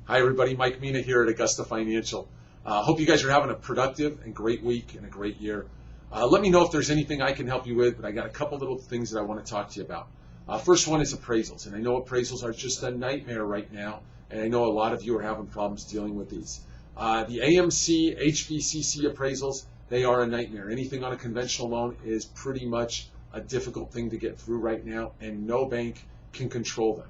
Hi everybody, Mike Meena here at Augusta Financial. Hope you guys are having a productive and great week and a great year. Let me know if there's anything I can help you with, but I got a couple little things that I want to talk to you about. First one is appraisals, and I know appraisals are just a nightmare right now, and I know a lot of you are having problems dealing with these. The AMC, HVCC appraisals, they are a nightmare. Anything on a conventional loan is pretty much a difficult thing to get through right now, and no bank can control them.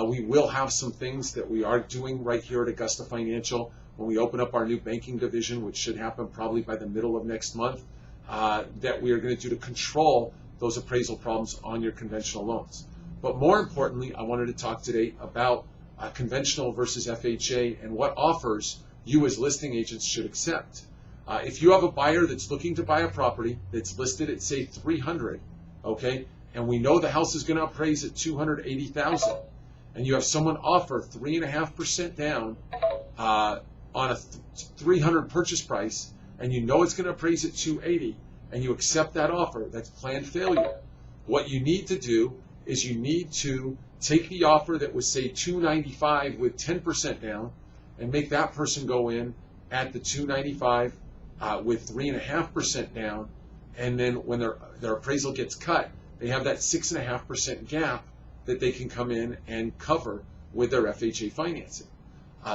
We will have some things that we are doing right here at Augusta Financial when we open up our new banking division, which should happen probably by the middle of next month, that we are going to do to control those appraisal problems on your conventional loans. But more importantly, I wanted to talk today about conventional versus FHA and what offers you as listing agents should accept. If you have a buyer that's looking to buy a property that's listed at say 300, okay, and we know the house is going to appraise at 280,000. And you have someone offer 3.5% down on a 300 purchase price, and you know it's going to appraise at 280, and you accept that offer, that's planned failure. What you need to do is you need to take the offer that was say 295 with 10% down, and make that person go in at the 295 with 3.5% down, and then when their appraisal gets cut, they have that 6.5% gap that they can come in and cover with their FHA financing.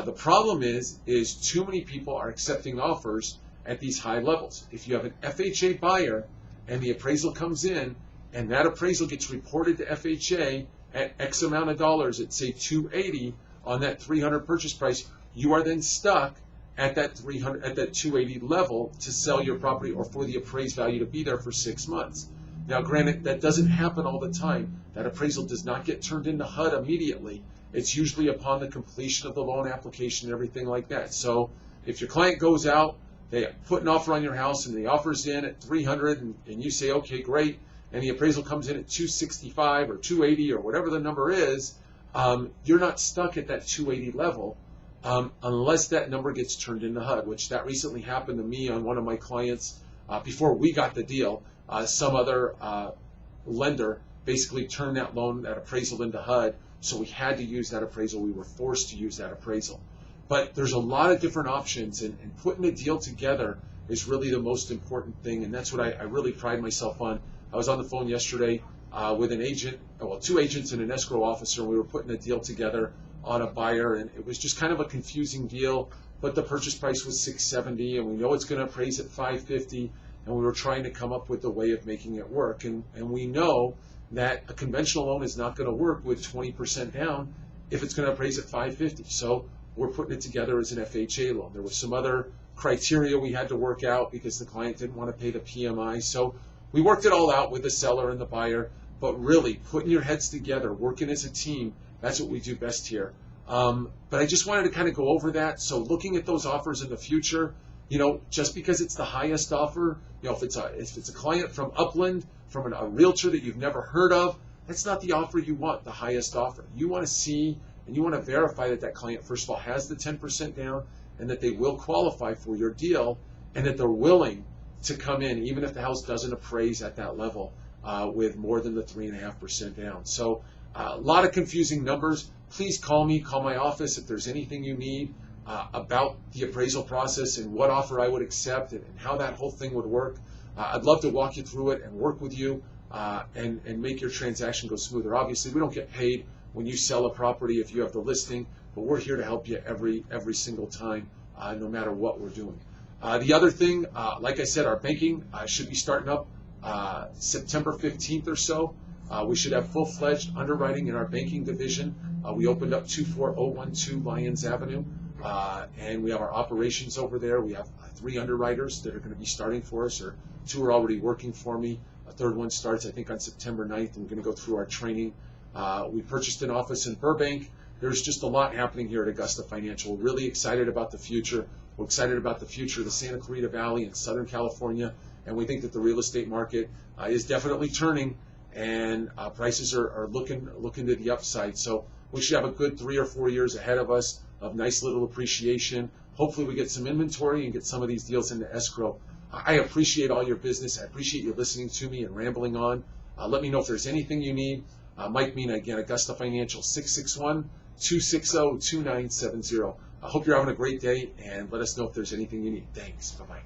The problem is too many people are accepting offers at these high levels. If you have an FHA buyer and the appraisal comes in and that appraisal gets reported to FHA at X amount of dollars at say 280 on that 300 purchase price, you are then stuck at that 280 level to sell your property or for the appraised value to be there for 6 months. Now, granted, that doesn't happen all the time. That appraisal does not get turned into HUD immediately. It's usually upon the completion of the loan application and everything like that. So if your client goes out, they put an offer on your house and the offer's in at 300 and you say, okay, great, and the appraisal comes in at 265 or 280 or whatever the number is, you're not stuck at that 280 level unless that number gets turned into HUD, which that recently happened to me on one of my clients before we got the deal. Some other lender basically turned that loan, that appraisal into HUD, so we had to use that appraisal. We were forced to use that appraisal. But there's a lot of different options, and putting a deal together is really the most important thing, and that's what I really pride myself on. I was on the phone yesterday with an agent, well, 2 agents and an escrow officer, and we were putting a deal together on a buyer, and it was just kind of a confusing deal, but the purchase price was $670, and we know it's going to appraise at $550. And we were trying to come up with a way of making it work. And we know that a conventional loan is not going to work with 20% down if it's going to appraise at $550. So we're putting it together as an FHA loan. There was some other criteria we had to work out because the client didn't want to pay the PMI. So we worked it all out with the seller and the buyer. But really, putting your heads together, working as a team, that's what we do best here. But I just wanted to kind of go over that. So looking at those offers in the future, you know, just because it's the highest offer, you know, if it's a client from Upland, from a realtor that you've never heard of, that's not the offer you want, the highest offer. You want to see and you want to verify that that client, first of all, has the 10% down and that they will qualify for your deal and that they're willing to come in, even if the house doesn't appraise at that level with more than the 3.5% down. So a lot of confusing numbers. Please call me, call my office if there's anything you need about the appraisal process and what offer I would accept and how that whole thing would work. I'd love to walk you through it and work with you and make your transaction go smoother. Obviously, we don't get paid when you sell a property if you have the listing, but we're here to help you every single time, no matter what we're doing. The other thing, like I said, our banking should be starting up September 15th or so. We should have full-fledged underwriting in our banking division. We opened up 24012 Lyons Avenue. And we have our operations over there. We have 3 underwriters that are going to be starting for us, or 2 are already working for me. A 3rd one starts, I think, on September 9th. And we're going to go through our training. We purchased an office in Burbank. There's just a lot happening here at Augusta Financial. We're really excited about the future. We're excited about the future of the Santa Clarita Valley in Southern California. And we think that the real estate market is definitely turning, and prices are looking to the upside. So we should have a good 3 or 4 years ahead of us of nice little appreciation. Hopefully we get some inventory and get some of these deals into escrow. I appreciate all your business. I appreciate you listening to me and rambling on. Let me know if there's anything you need. Mike Meena, again, Augusta Financial, 260-2970. I hope you're having a great day, and let us know if there's anything you need. Thanks. Bye-bye.